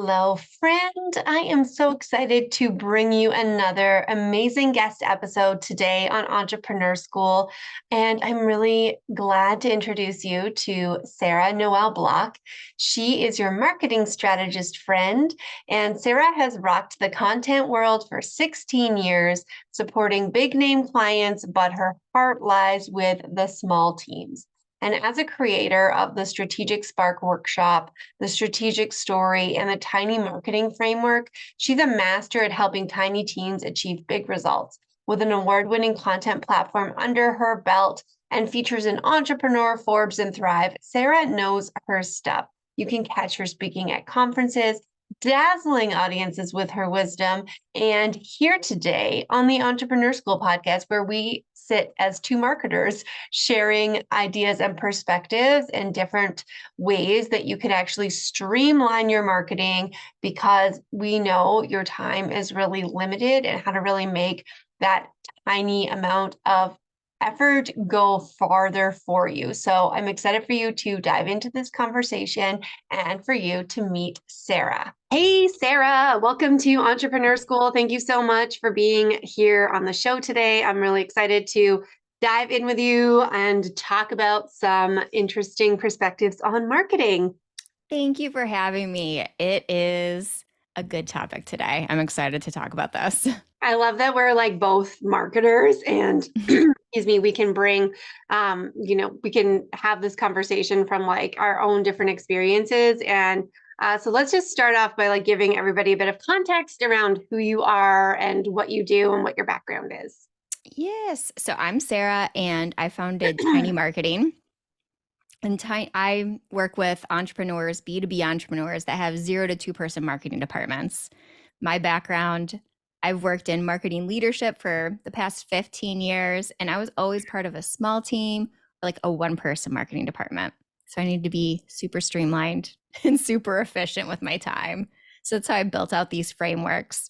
Hello, friend. I am so excited to bring you another amazing guest episode today on Entrepreneur School. And I'm really glad to introduce you to Sarah Noel Block. She is your marketing strategist friend, and Sarah has rocked the content world for 16 years, supporting big name clients, but her heart lies with the small teams. And as a creator of the StrategicSpark Workshop, the StrategicStory, and the Tiny Marketing Framework, she's a master at helping tiny teams achieve big results. With an award-winning content platform under her belt and features in Entrepreneur, Forbes, and Thrive, Sarah knows her stuff. You can catch her speaking at conferences, dazzling audiences with her wisdom, and here today on the Entrepreneur School podcast, where we sit as two marketers sharing ideas and perspectives and different ways that you can actually streamline your marketing, because we know your time is really limited, and how to really make that tiny amount of effort go farther for you. So I'm excited for you to dive into this conversation and for you to meet Sarah. Hey, Sarah, welcome to Entrepreneur School. Thank you so much for being here on the show today. I'm really excited to dive in with you and talk about some interesting perspectives on marketing. Thank you for having me. It is a good topic today. I'm excited to talk about this. I love that we're like both marketers, and excuse me, we can bring, we can have this conversation from like our own different experiences. And so let's just start off by like giving everybody a bit of context around who you are and what you do and what your background is. Yes. So I'm Sarah, and I founded Tiny Marketing. And I work with entrepreneurs, B2B entrepreneurs that have 0 to 2-person marketing departments. My background, I've worked in marketing leadership for the past 15 years, and I was always part of a small team, like a 1-person marketing department. So I need to be super streamlined and super efficient with my time. So that's how I built out these frameworks.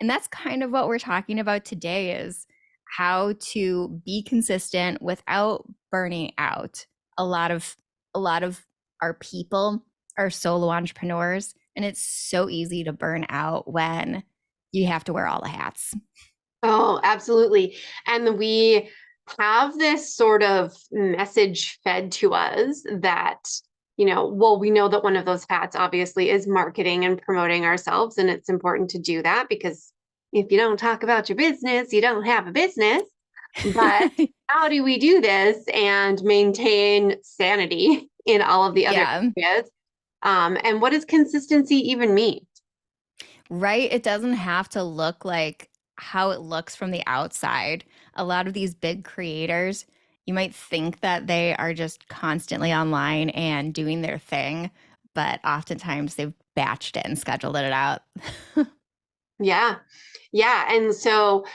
And that's kind of what we're talking about today, is how to be consistent without burning out. A lot of our people are solo entrepreneurs, and it's so easy to burn out when you have to wear all the hats. Oh, absolutely. And we have this sort of message fed to us that, we know that one of those hats obviously is marketing and promoting ourselves. And it's important to do that, because if you don't talk about your business, you don't have a business. But how do we do this and maintain sanity in all of the other areas? And what does consistency even mean? Right? It doesn't have to look like how it looks from the outside. A lot of these big creators, you might think that they are just constantly online and doing their thing, but oftentimes they've batched it and scheduled it out. Yeah. Yeah. And so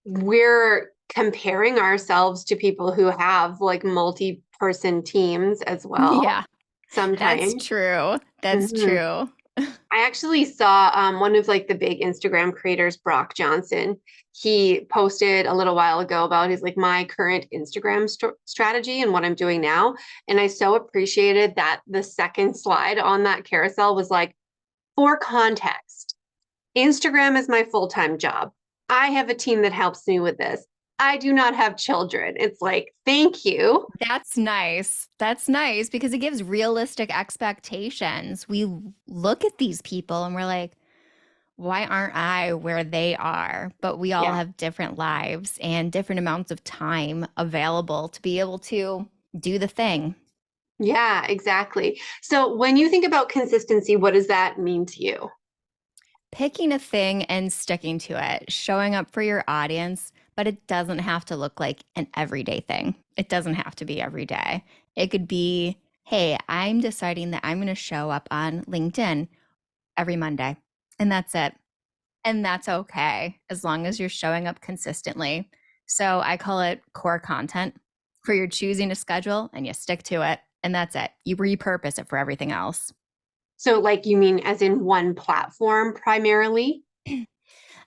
we're comparing ourselves to people who have like multi-person teams as well. Yeah, Sometimes. that's true. That's true. I actually saw one of like the big Instagram creators, Brock Johnson. He posted a little while ago about his like my current Instagram strategy and what I'm doing now. And I so appreciated that the second slide on that carousel was like, for context, Instagram is my full-time job. I have a team that helps me with this. I do not have children. It's like, thank you. That's nice. That's nice, because it gives realistic expectations. We look at these people and we're like, why aren't I where they are? But we all have different lives and different amounts of time available to be able to do the thing. Yeah, exactly. So when you think about consistency, what does that mean to you? Picking a thing and sticking to it, showing up for your audience, but it doesn't have to look like an everyday thing. It doesn't have to be every day. It could be, hey, I'm deciding that I'm going to show up on LinkedIn every Monday, and that's it. And that's okay, as long as you're showing up consistently. So I call it core content, for you're choosing a schedule and you stick to it, and that's it. You repurpose it for everything else. So like, you mean as in one platform primarily?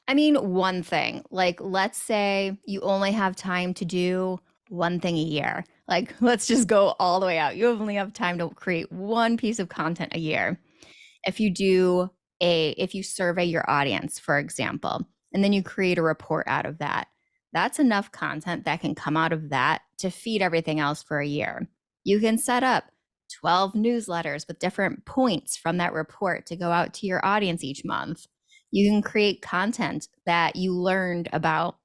I mean, one thing, like let's say you only have time to do one thing a year. Like, let's just go all the way out. You only have time to create one piece of content a year. If you do if you survey your audience, for example, and then you create a report out of that, that's enough content that can come out of that to feed everything else for a year. You can set up 12 newsletters with different points from that report to go out to your audience each month. You can create content that you learned about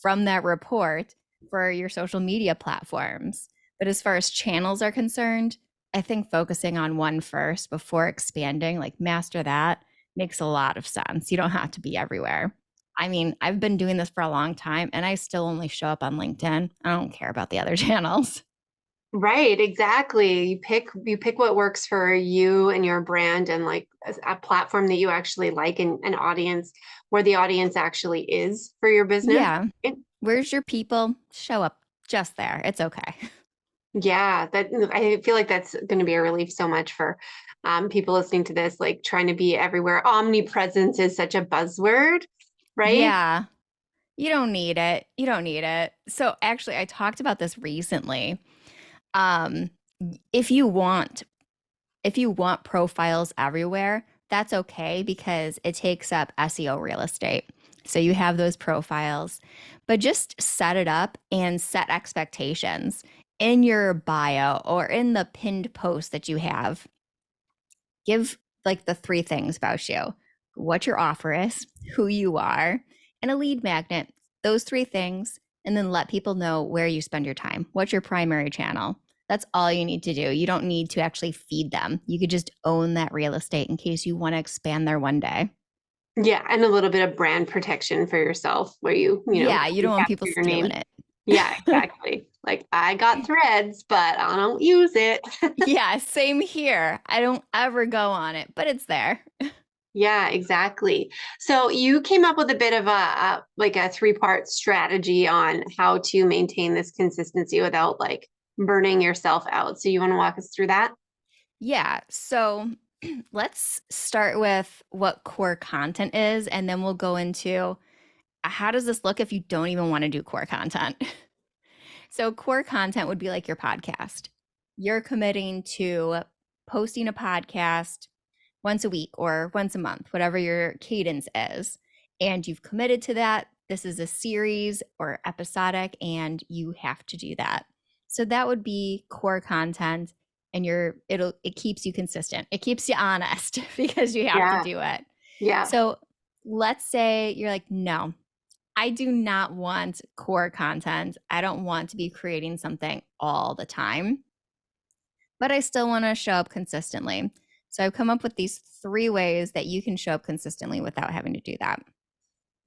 from that report for your social media platforms. But as far as channels are concerned, I think focusing on one first before expanding, like master that, makes a lot of sense. You don't have to be everywhere. I mean, I've been doing this for a long time and I still only show up on LinkedIn. I don't care about the other channels. Right, exactly. You pick what works for you and your brand, and like a platform that you actually like, and an audience where the audience actually is for your business. Yeah. It, Where's your people? Show up just there. It's okay. yeah, that I feel like that's going to be a relief so much for people listening to this, like trying to be everywhere. Omnipresence is such a buzzword, right? Yeah. You don't need it. You don't need it. So actually, I talked about this recently. Um, if you want profiles everywhere, that's okay because it takes up SEO real estate. So you have those profiles, but just set it up and set expectations in your bio or in the pinned post that you have. Give like the three things about you: what your offer is, who you are, and a lead magnet. Those three things, and then let people know where you spend your time. What's your primary channel? That's all you need to do. You don't need to actually feed them. You could just own that real estate in case you want to expand there one day. Yeah, and a little bit of brand protection for yourself, where you Yeah, you don't want people capture your stealing name. it. Yeah, exactly. Like I got threads, but I don't use it. Yeah, same here. I don't ever go on it, but it's there. Yeah, exactly. So you came up with a bit of a like a three-part strategy on how to maintain this consistency without like burning yourself out. So you want to walk us through that? Yeah. So let's start with what core content is, and then we'll go into how does this look if you don't even want to do core content. So, core content would be like your podcast. You're committing to posting a podcast once a week or once a month, whatever your cadence is. And you've committed to that. This is a series or episodic, and you have to do that. So that would be core content, and it keeps you consistent. It keeps you honest because you have to Yeah. do it. Yeah. So let's say you're like, no, I do not want core content. I don't want to be creating something all the time, but I still want to show up consistently. So I've come up with these three ways that you can show up consistently without having to do that.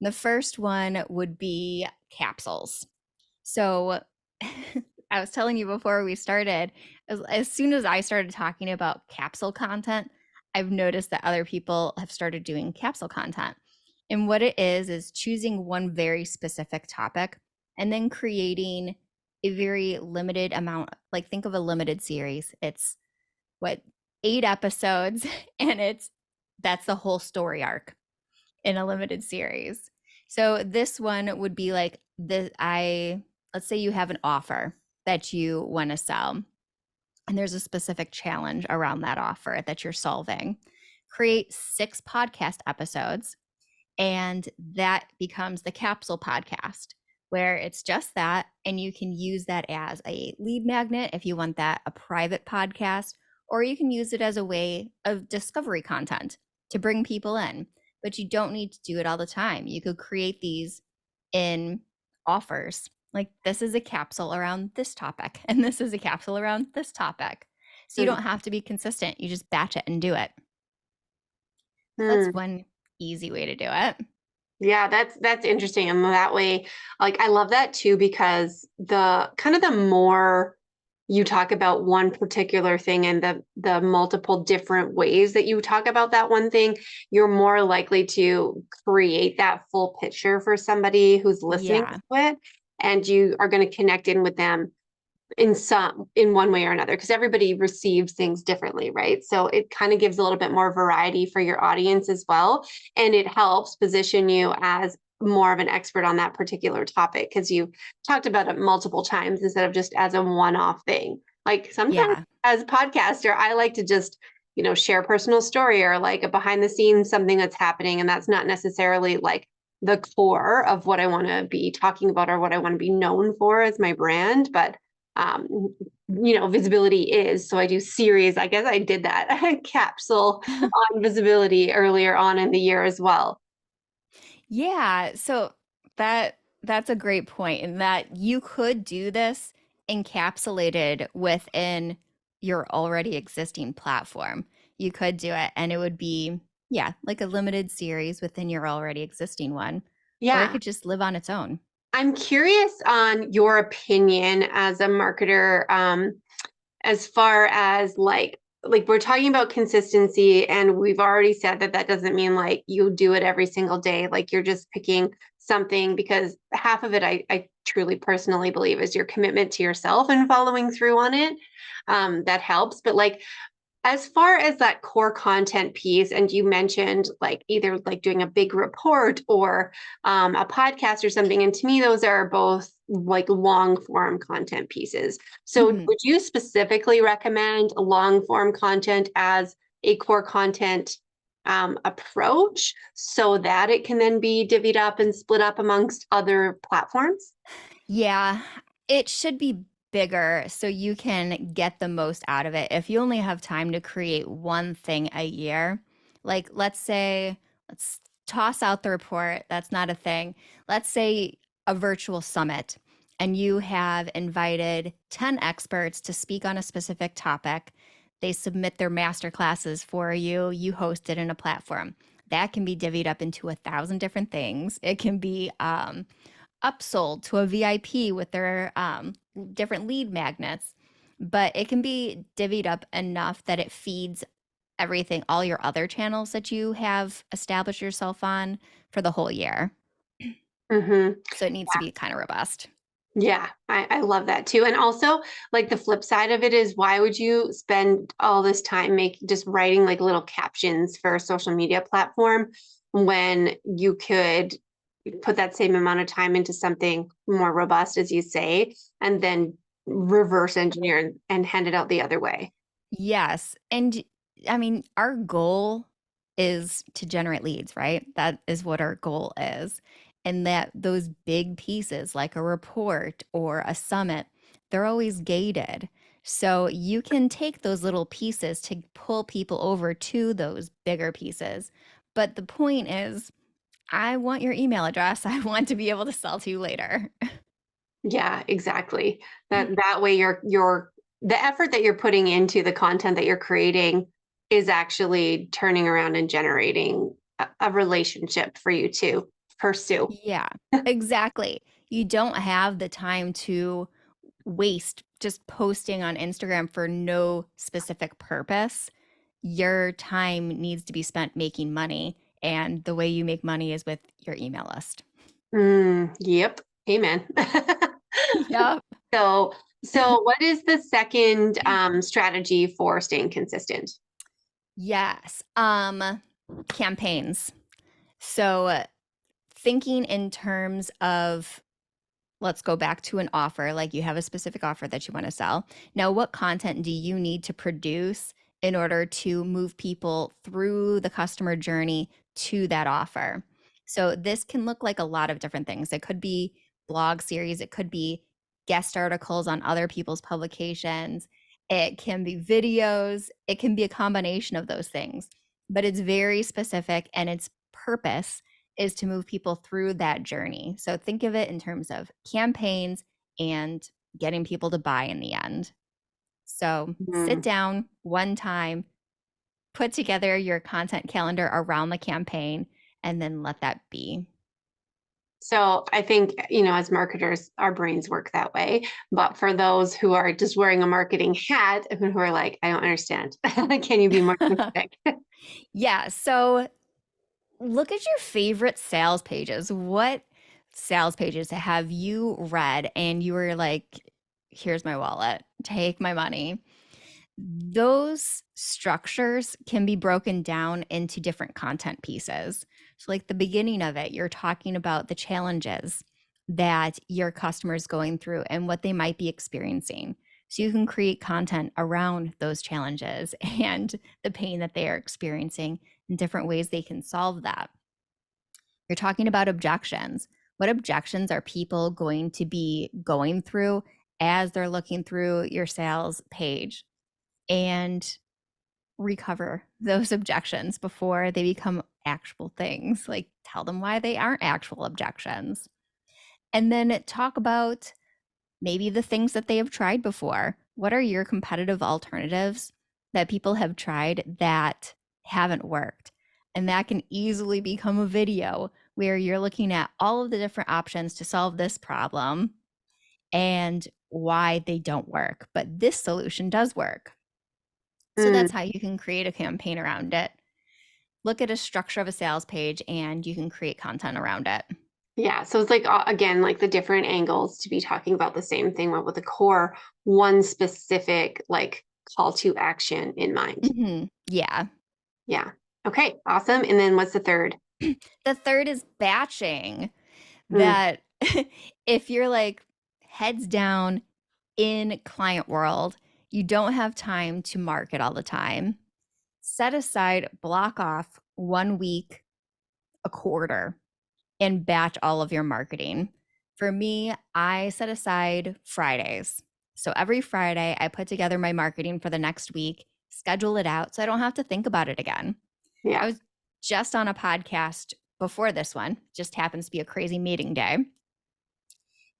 The first one would be capsules. So I was telling you before we started, as soon as I started talking about capsule content, I've noticed that other people have started doing capsule content. And what it is choosing one very specific topic and then creating a very limited amount, like think of a limited series. It's what, 8 episodes, and that's the whole story arc in a limited series. So this one would be like let's say you have an offer that you want to sell, and there's a specific challenge around that offer that you're solving. Create 6 podcast episodes, and that becomes the capsule podcast, where it's just that. And you can use that as a lead magnet if you want that a private podcast, or you can use it as a way of discovery content to bring people in. But you don't need to do it all the time. You could create these in offers. Like, this is a capsule around this topic, and this is a capsule around this topic. So you don't have to be consistent. You just batch it and do it. That's Mm. one easy way to do it. Yeah, that's interesting. And that way, like I love that too, because the more you talk about one particular thing and the multiple different ways that you talk about that one thing, you're more likely to create that full picture for somebody who's listening Yeah. to it. And you are going to connect in with them in one way or another, because everybody receives things differently, right? So it kind of gives a little bit more variety for your audience as well, and it helps position you as more of an expert on that particular topic because you talked about it multiple times instead of just as a one-off thing. Like sometimes Yeah. as a podcaster, I like to just share a personal story or like a behind the scenes something that's happening. And that's not necessarily like the core of what I want to be talking about or what I want to be known for as my brand. But visibility is. So I do series. I guess I did that capsule on visibility earlier on in the year as well. Yeah, so that's a great point in that you could do this encapsulated within your already existing platform. You could do it and it would be, yeah, like a limited series within your already existing one, or it Yeah. could just live on its own. I'm curious on your opinion as a marketer, as far as like we're talking about consistency, and we've already said that that doesn't mean like you do it every single day, like you're just picking something, because half of it I truly personally believe is your commitment to yourself and following through on it. That helps. But like as far as that core content piece, and you mentioned like either like doing a big report or a podcast or something, and to me, those are both like long form content pieces. So, Mhm. would you specifically recommend long form content as a core content approach so that it can then be divvied up and split up amongst other platforms? Yeah, it should be bigger so you can get the most out of it. If you only have time to create one thing a year, like let's say, let's toss out the report, that's not a thing. Let's say a virtual summit and you have invited 10 experts to speak on a specific topic. They submit their master classes for you, you host it in a platform. That can be divvied up into 1,000 different things. It can be upsold to a VIP with their different lead magnets, but it can be divvied up enough that it feeds everything, all your other channels that you have established yourself on for the whole year. Mm-hmm. So it needs to be kind of robust. Yeah, I love that too. And also, like the flip side of it is, why would you spend all this time just writing like little captions for a social media platform when you could put that same amount of time into something more robust, as you say, and then reverse engineer and hand it out the other way? Yes. And I mean, our goal is to generate leads, right? That is what our goal is. And that those big pieces, like a report or a summit, they're always gated. So you can take those little pieces to pull people over to those bigger pieces. But the point is, I want your email address. I want to be able to sell to you later. Yeah, exactly. That way you're the effort that you're putting into the content that you're creating is actually turning around and generating a relationship for you to pursue. Yeah, exactly. You don't have the time to waste just posting on Instagram for no specific purpose. Your time needs to be spent making money, and the way you make money is with your email list. Yep. Amen. Yep. So so what is the second strategy for staying consistent? Yes. Campaigns. So thinking in terms of, let's go back to an offer, like you have a specific offer that you want to sell. Now, what content do you need to produce in order to move people through the customer journey to that offer? So, this can look like a lot of different things. It could be blog series, it could be guest articles on other people's publications, it can be videos, it can be a combination of those things, but it's very specific and its purpose is to move people through that journey. So think of it in terms of campaigns and getting people to buy in the end. So sit Mm. down one time, put together your content calendar around the campaign, and then let that be. So I think, as marketers, our brains work that way. But for those who are just wearing a marketing hat and who are like, I don't understand. Can you be more specific? Yeah. So look at your favorite sales pages. What sales pages have you read and you were like, here's my wallet, take my money? Those structures can be broken down into different content pieces. So, like the beginning of it, you're talking about the challenges that your customers going through and what they might be experiencing. So you can create content around those challenges and the pain that they are experiencing and different ways they can solve that. You're talking about objections. What objections are people going to be going through as they're looking through your sales page? And recover those objections before they become actual things. Like tell them why they aren't actual objections. And then talk about maybe the things that they have tried before. What are your competitive alternatives that people have tried that haven't worked? And that can easily become a video where you're looking at all of the different options to solve this problem and why they don't work. But this solution does work. So Mm, that's how you can create a campaign around it. Look at a structure of a sales page and you can create content around it. yeah. So it's like, again, like the different angles to be talking about the same thing, but with a core, one specific like call to action in mind. Yeah. Yeah. Okay. Awesome. And then what's the third? The third is batching. Mm, That if you're like heads down in client world, you don't have time to market all the time. Set aside, block off 1 week, a quarter, and batch all of your marketing. For me, I set aside Fridays. So every Friday, I put together my marketing for the next week, schedule it out so I don't have to think about it again. I yeah. was just on a podcast before this one, just happens to be a crazy meeting day.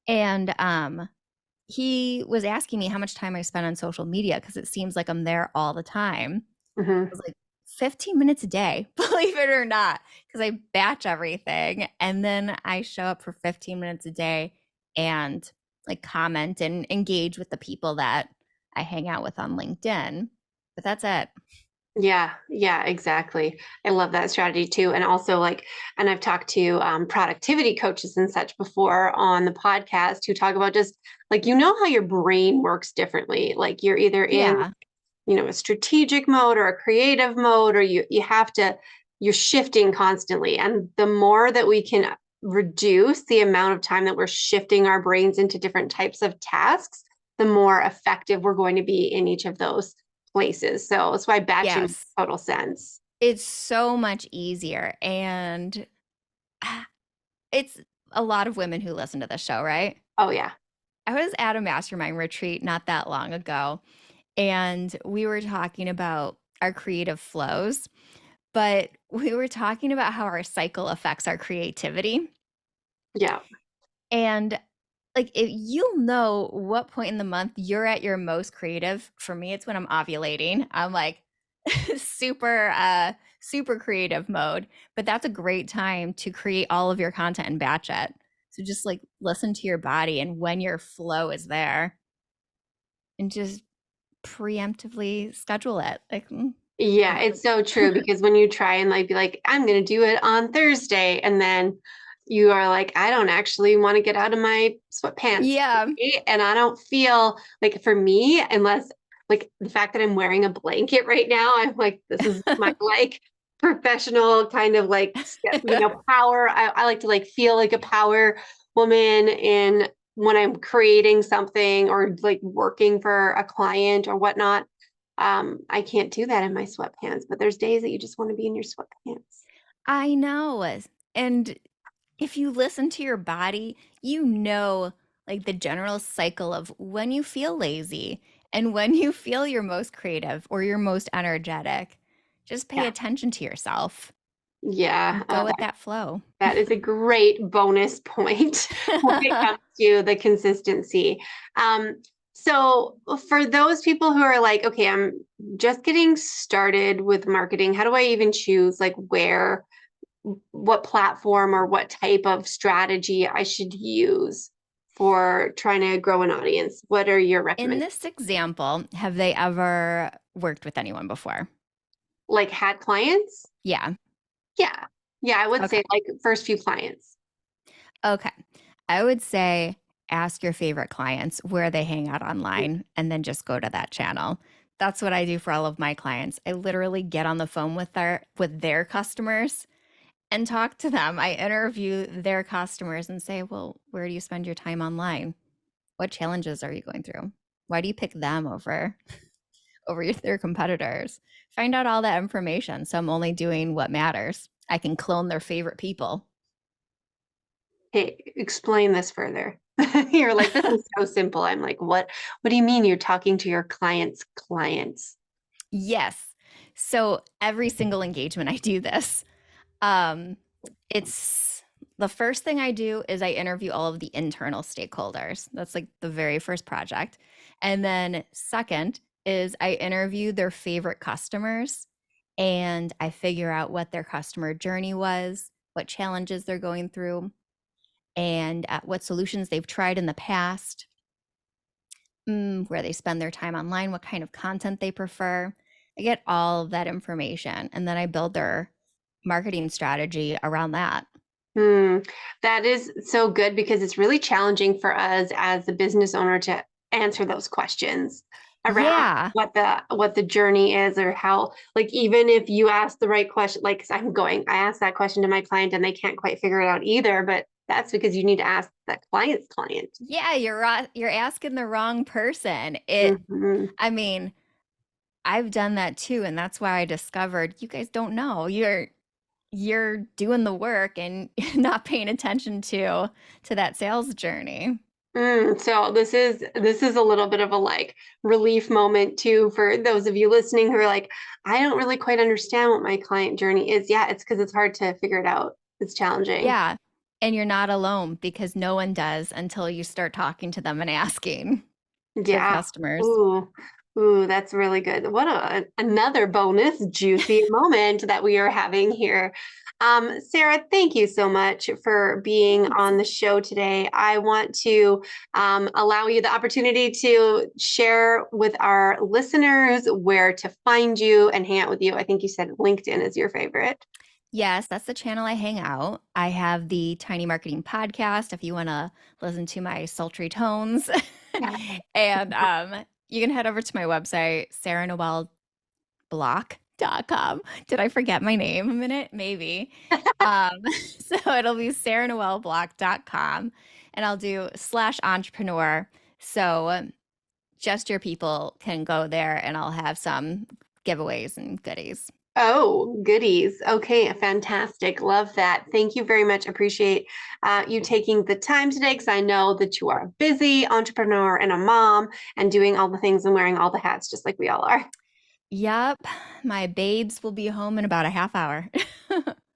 And he was asking me how much time I spend on social media because it seems like I'm there all the time. I Hmm. was like, 15 minutes a day, believe it or not, because I batch everything and then I show up for 15 minutes a day and like comment and engage with the people that I hang out with on LinkedIn. But that's it. Yeah, yeah, exactly. I love that strategy too. And also, like, and I've talked to productivity coaches and such before on the podcast who talk about just like, how your brain works differently. Like, you're either in, Yeah. a strategic mode or a creative mode, or you have to, you're shifting constantly. And the more that we can reduce the amount of time that we're shifting our brains into different types of tasks, the more effective we're going to be in each of those places. So that's why batching makes Yes. total sense. It's so much easier. And it's a lot of women who listen to this show, right? Oh yeah. I was at a mastermind retreat not that long ago, and we were talking about our creative flows, but we were talking about how our cycle affects our creativity. Yeah. And like, if you'll know what point in the month you're at your most creative. For me, it's when I'm ovulating. I'm like super creative mode, but that's a great time to create all of your content and batch it. So just like listen to your body and when your flow is there and just preemptively schedule it. Like, Yeah, like it's so true because when you try and like be like, I'm gonna do it on Thursday, and then you are like, I don't actually want to get out of my sweatpants yeah. today, and I don't feel like for me, unless like the fact that I'm wearing a blanket right now, I'm like, this is my like professional kind of like power. I like to like feel like a power woman in when I'm creating something or like working for a client or whatnot. I can't do that in my sweatpants, but there's days that you just want to be in your sweatpants. I know. And if you listen to your body, you know, like the general cycle of when you feel lazy and when you feel your most creative or your most energetic. Just pay Yeah. attention to yourself Yeah. and go with that flow. That is a great bonus point when it comes to the consistency. So for those people who are like, okay, I'm just getting started with marketing, how do I even choose like what platform or what type of strategy I should use for trying to grow an audience? What are your In recommendations? this example, have they ever worked with anyone before? Like had clients? Yeah. Yeah. Yeah, I would Okay. say like first few clients. Okay. I would say ask your favorite clients where they hang out online and then just go to that channel. That's what I do for all of my clients. I literally get on the phone with their customers and talk to them. I interview their customers and say, "Well, where do you spend your time online? What challenges are you going through?" Why do you pick them over their competitors? Find out all that information. So I'm only doing what matters. I can clone their favorite people. Hey, explain this further. You're like, this is so simple. I'm like, what do you mean you're talking to your clients' clients? Yes. So every single engagement I do this. Um, it's the first thing I do is I interview all of the internal stakeholders. That's like the very first project. And then second is I interview their favorite customers and I figure out what their customer journey was, what challenges they're going through, and what solutions they've tried in the past, where they spend their time online, what kind of content they prefer. I get all of that information and then I build their marketing strategy around that. Hmm, that is so good because it's really challenging for us as a business owner to answer those questions around Yeah. what the journey is or how, like, even if you ask the right question, like, 'cause I asked that question to my client and they can't quite figure it out either, but that's because you need to ask that client's client. Yeah, you're asking the wrong person. Mhm. I mean, I've done that too, and that's why I discovered you guys don't know. You're doing the work and not paying attention to that sales journey. So this is a little bit of a like relief moment too for those of you listening who are like, I don't really quite understand what my client journey is. Yeah, it's because it's hard to figure it out. It's challenging. Yeah. And you're not alone because no one does until you start talking to them and asking their Yeah. customers. Ooh. Ooh, that's really good. What another bonus juicy moment that we are having here. Sarah, thank you so much for being Thanks. on the show today. I want to allow you the opportunity to share with our listeners where to find you and hang out with you. I think you said LinkedIn is your favorite. Yes, that's the channel I hang out. I have the Tiny Marketing podcast if you want to listen to my sultry tones. Yeah. And you can head over to my website, sarahnoelblock.com. Did I forget my name a minute? Maybe. Um, so it'll be sarahnoelblock.com and I'll do /entrepreneur. So just your people can go there and I'll have some giveaways and goodies. Oh, goodies. Okay, fantastic. Love that. Thank you very much. Appreciate you taking the time today because I know that you are a busy entrepreneur and a mom and doing all the things and wearing all the hats just like we all are. Yep, my babes will be home in about a half hour.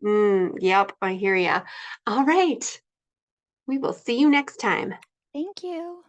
Yep, I hear ya. All right. We will see you next time. Thank you.